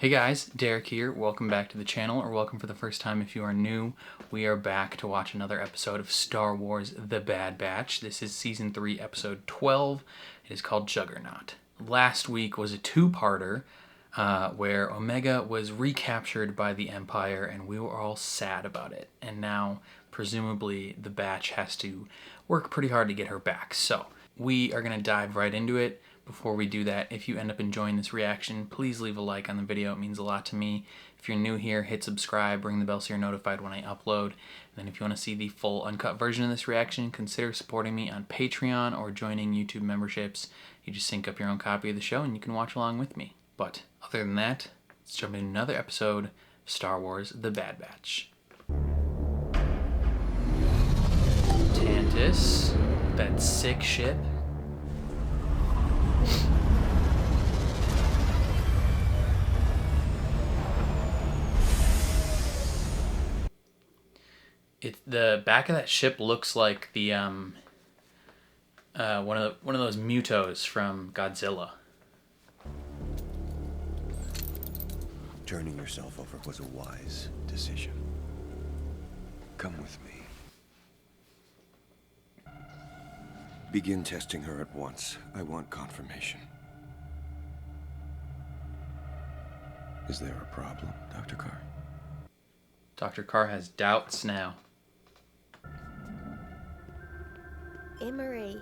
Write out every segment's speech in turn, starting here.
Hey guys, Derek here. Welcome back to the channel, or welcome for the first time if you are new. We are back to watch another episode of Star Wars The Bad Batch. This is Season 3, Episode 12. It is called Juggernaut. Last week was a two-parter where Omega was recaptured by the Empire, and we were all sad about it. And now, presumably, the Batch has to work pretty hard to get her back. So, we are going to dive right into it. Before we do that, if you end up enjoying this reaction, please leave a like on the video. It means a lot to me. If you're new here, hit subscribe, ring the bell so you're notified when I upload. And then if you want to see the full uncut version of this reaction, consider supporting me on Patreon or joining YouTube memberships. You just sync up your own copy of the show and you can watch along with me. But other than that, let's jump into another episode of Star Wars The Bad Batch. Tantus, that sick ship. The back of that ship looks like the one of those Mutos from Godzilla. Turning yourself over was a wise decision. Come with me. Begin testing her at once. I want confirmation. Is there a problem, Dr. Carr? Dr. Carr has doubts now. Emery,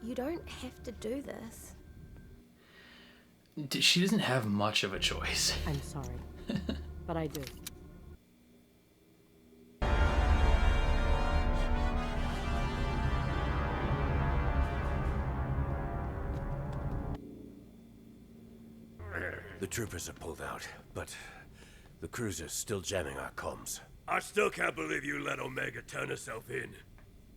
you don't have to do this. She doesn't have much of a choice. I'm sorry, but I do. The troopers have pulled out, but the cruiser's still jamming our comms. I still can't believe you let Omega turn herself in.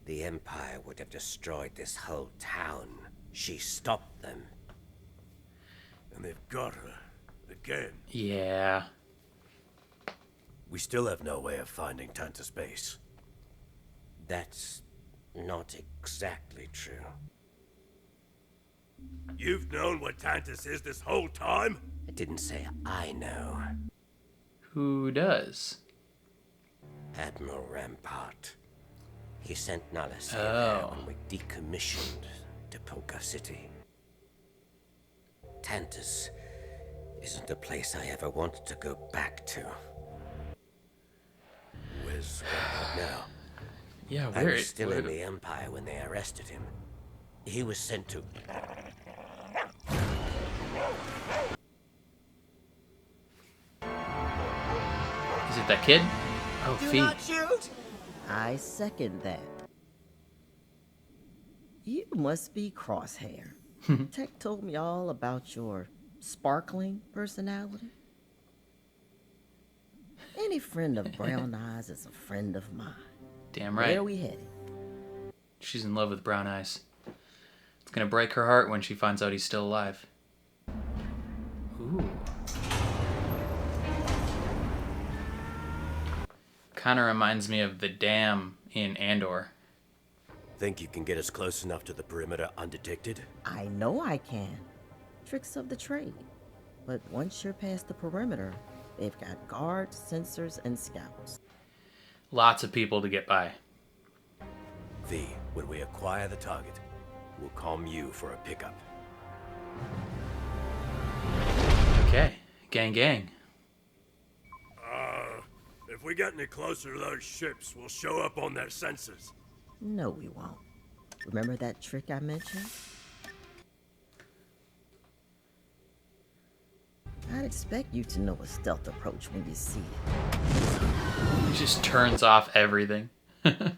The Empire would have destroyed this whole town. She stopped them. And they've got her. Again. Yeah. We still have no way of finding Tantus base. That's not exactly true. You've known what Tantus is this whole time? I didn't say I know. Who does? Admiral Rampart. He sent Nullis here when we decommissioned Topeka City. Tantus isn't a place I ever wanted to go back to. Where's Rampart now? Yeah, I was still in the Empire when they arrested him. He was sent to... Is it that kid? Oh, Fee. I second that. You must be Crosshair. Tech told me all about your sparkling personality. Any friend of Brown Eyes is a friend of mine. Damn right. Where are we headed? She's in love with Brown Eyes. It's gonna break her heart when she finds out he's still alive. Ooh. Kinda reminds me of the dam in Andor. Think you can get us close enough to the perimeter undetected? I know I can. Tricks of the trade. But once you're past the perimeter, they've got guards, sensors, and scouts. Lots of people to get by. V, when we acquire the target, we'll calm you for a pickup. Okay, gang gang. If we get any closer to those ships, we'll show up on their sensors. No, we won't. Remember that trick I mentioned? I'd expect you to know a stealth approach when you see it. He just turns off everything. It's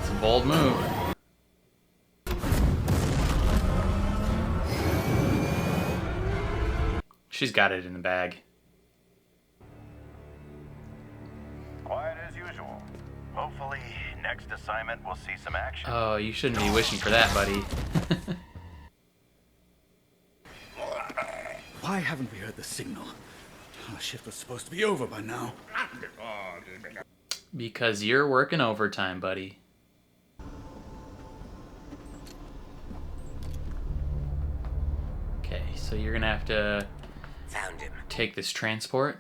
a bold move. She's got it in the bag. Quiet as usual. Hopefully, next assignment we'll see some action. Oh, you shouldn't be wishing for that, buddy. Why haven't we heard the signal? The shift was supposed to be over by now. Because you're working overtime, buddy. Okay, so you're gonna have to Found him. take this transport.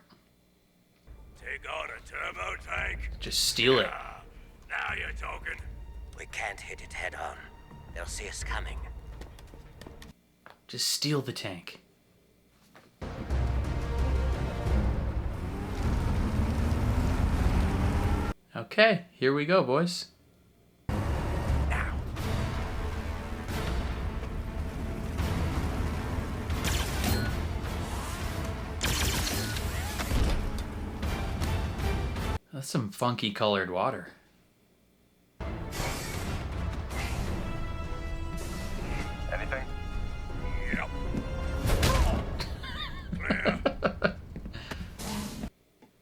Take on a turbo tank. Just steal it. Ah, now you're talking. We can't hit it head on. They'll see us coming. Just steal the tank. Okay, here we go, boys. Now. That's some funky colored water. Anything? Yep. Clear.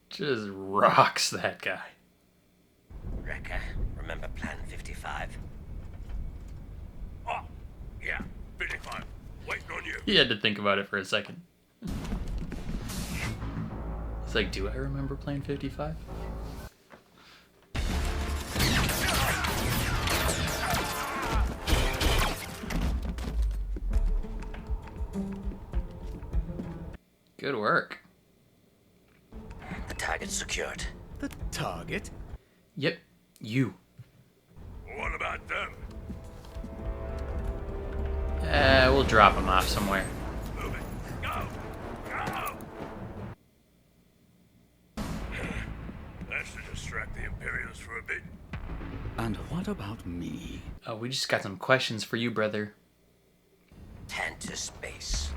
Just rocks that guy. Wrecker, remember Plan 55? Oh, yeah. 55. Waiting on you. He had to think about it for a second. He's like, do I remember Plan 55? Good work. The target's secured. The target? Yep, you. What about them? We'll drop him off somewhere. Move it. Go. Go. That's to distract the Imperials for a bit. And what about me? Oh, we just got some questions for you, brother. Tantus base.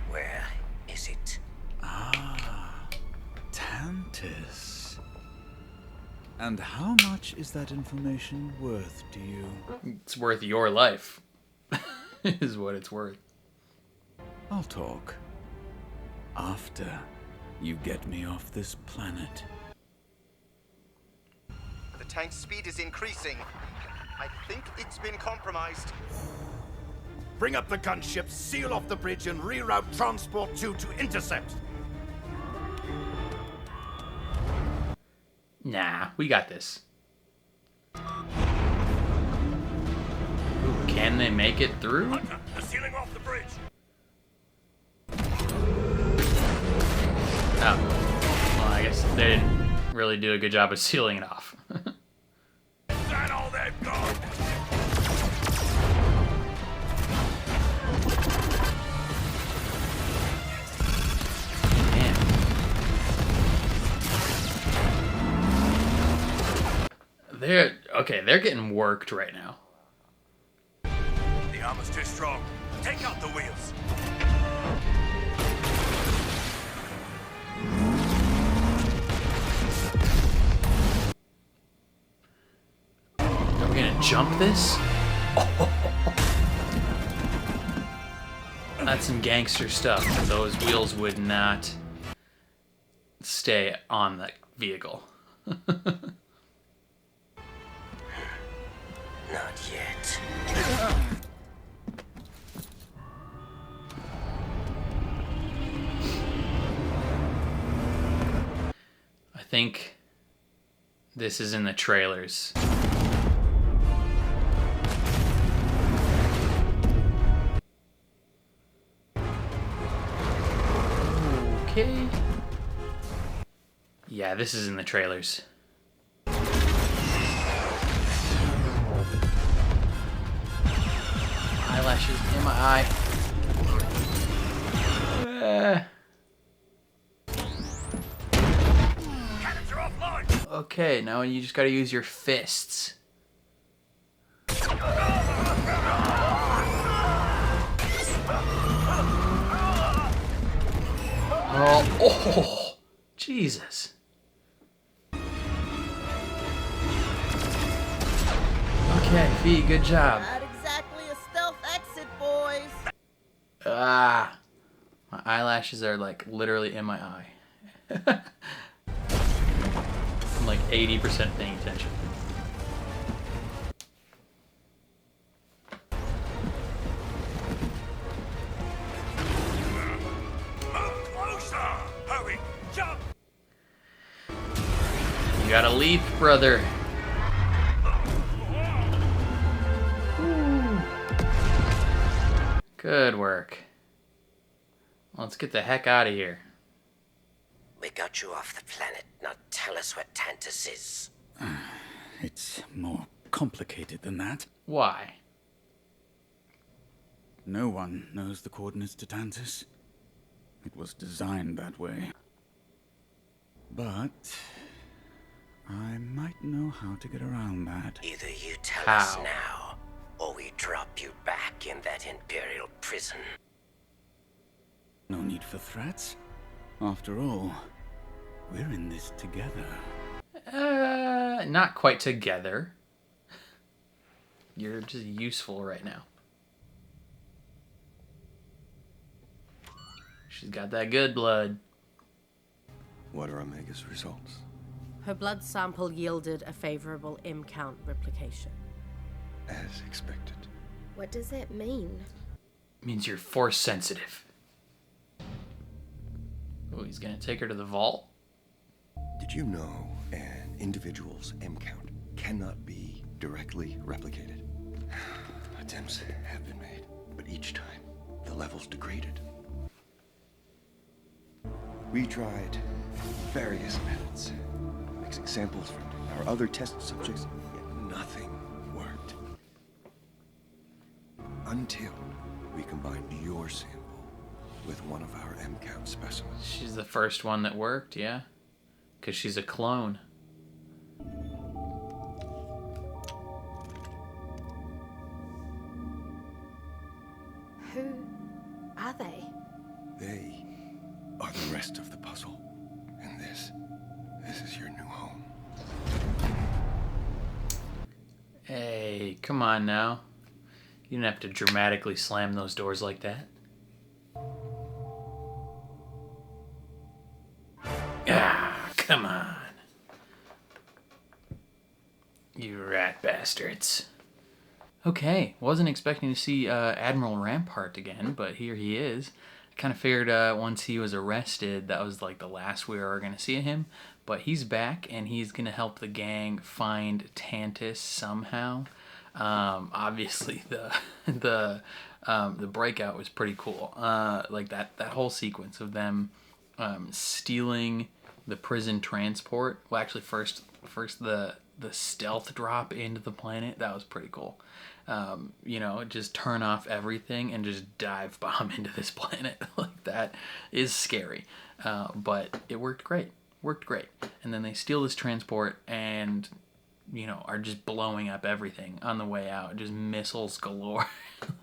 Where is it? Ah, Tantus. And how much is that information worth to you? It's worth your life. Is what it's worth. I'll talk. After you get me off this planet. The tank's speed is increasing. I think it's been compromised. Bring up the gunship, seal off the bridge, and reroute Transport 2 to intercept. Nah, we got this. Ooh, can they make it through? Hunter, they're sealing off the bridge. Oh. Well, I guess they didn't really do a good job of sealing it off. Is that all they've got? Man. They're getting worked right now. The armor's too strong. Take out the wheels. Are we gonna jump this? That's some gangster stuff. Those wheels would not stay on that vehicle. Not yet. I think this is in the trailers. Okay. Yeah, this is in the trailers. Eyelashes in my eye. Cannons are offline. Okay, now you just gotta use your fists. Oh, Jesus. Okay, V, good job. Not exactly a stealth exit, boys. Ah, my eyelashes are like literally in my eye. I'm like 80% paying attention. Move closer. Hurry. Jump. gotta leap, brother. Good work. Let's get the heck out of here. We got you off the planet. Now tell us what Tantus is. It's more complicated than that. Why? No one knows the coordinates to Tantus. It was designed that way. But I might know how to get around that. Either you tell How? us now, or we drop you back in that Imperial prison. No need for threats. After all, we're in this together. Not quite together. You're just useful right now. She's got that good blood. What are Omega's results? Her blood sample yielded a favorable M count replication. As expected. What does that mean? Means you're force sensitive. Oh, he's gonna take her to the vault. Did you know an individual's M count cannot be directly replicated? Attempts have been made, but each time the levels degraded. We tried various methods, mixing samples from our other test subjects, yet nothing worked. Until we combined your sample with one of our M count specimens. She's the first one that worked, yeah? Because she's a clone. Who are they? They are the rest of the puzzle. And this is your new home. Hey, come on now. You didn't have to dramatically slam those doors like that. Ah, come on. You rat bastards. Okay, wasn't expecting to see Admiral Rampart again, but here he is. I kind of figured once he was arrested, that was like the last we were going to see of him. But he's back, and he's going to help the gang find Tantus somehow. Obviously, the breakout was pretty cool. Like that whole sequence of them stealing the prison transport. Well, actually, first the stealth drop into the planet. That was pretty cool. You know, just turn off everything and just dive bomb into this planet. Like, that is scary. But it worked great. And then they steal this transport and, you know, are just blowing up everything on the way out. Just missiles galore.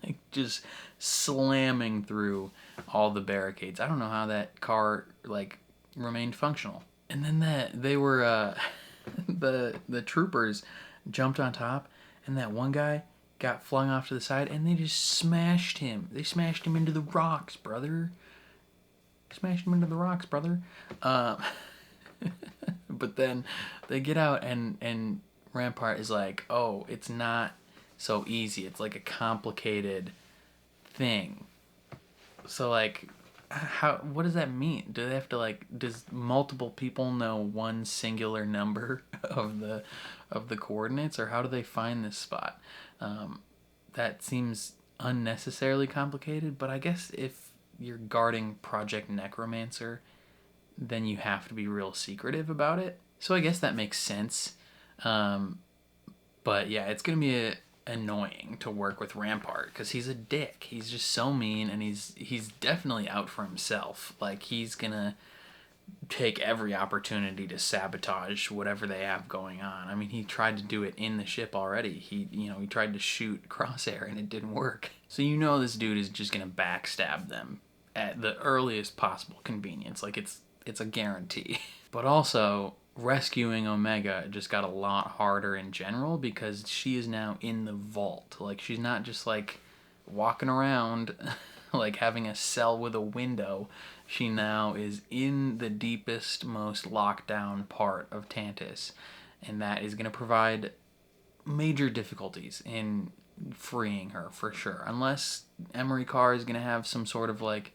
Like, just slamming through all the barricades. I don't know how that car, like, remained functional. And then they were, the troopers jumped on top, and that one guy got flung off to the side, and they just smashed him. They smashed him into the rocks, brother. But then they get out, and Rampart is like, oh, it's not so easy. It's like a complicated thing. So, like, what does that mean? Do they have to, like, does multiple people know one singular number of the coordinates, or how do they find this spot? That seems unnecessarily complicated, but I guess if you're guarding Project Necromancer, then you have to be real secretive about it. So I guess that makes sense. But yeah, it's gonna be annoying to work with Rampart because he's a dick. He's just so mean, and he's definitely out for himself. Like, he's gonna take every opportunity to sabotage whatever they have going on. I mean, he tried to do it in the ship already. He tried to shoot Crosshair and it didn't work. So you know this dude is just gonna backstab them at the earliest possible convenience. Like, it's a guarantee. But also, rescuing Omega just got a lot harder in general because she is now in the vault. Like, she's not just, like, walking around like having a cell with a window. She now is in the deepest, most locked down part of Tantus, and that is going to provide major difficulties in freeing her for sure, unless Emery Carr is going to have some sort of, like,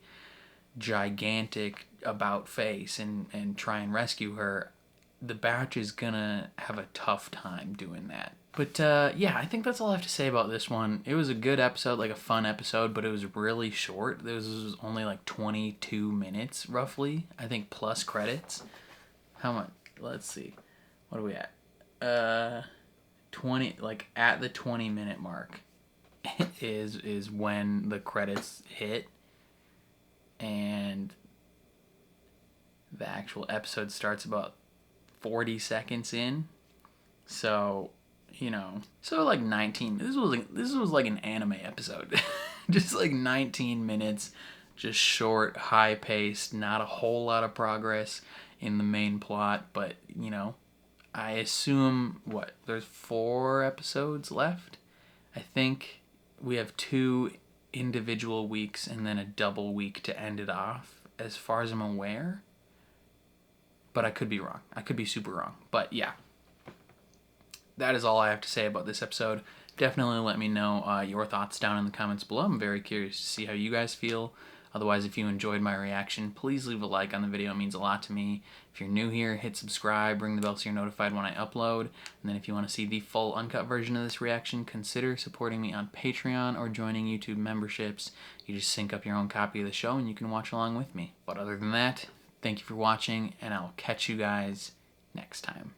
gigantic about face and try and rescue her. the batch is gonna have a tough time doing that. But yeah, I think that's all I have to say about this one. It was a good episode, like a fun episode, but it was really short. This was only like 22 minutes, roughly, I think, plus credits. How much? Let's see. What are we at? 20, like at the 20-minute mark is when the credits hit, and the actual episode starts about 40 seconds in. So, you know, so like 19. This was like an anime episode. Just like 19 minutes, just short, high paced, not a whole lot of progress in the main plot, but you know, I assume there's 4 episodes left. I think we have 2 individual weeks and then a double week to end it off, as far as I'm aware. But I could be wrong. I could be super wrong. But yeah, that is all I have to say about this episode. Definitely let me know your thoughts down in the comments below. I'm very curious to see how you guys feel. Otherwise, if you enjoyed my reaction, please leave a like on the video. It means a lot to me. If you're new here, hit subscribe, ring the bell so you're notified when I upload. And then if you want to see the full uncut version of this reaction, consider supporting me on Patreon or joining YouTube memberships. You just sync up your own copy of the show and you can watch along with me. But other than that, thank you for watching, and I'll catch you guys next time.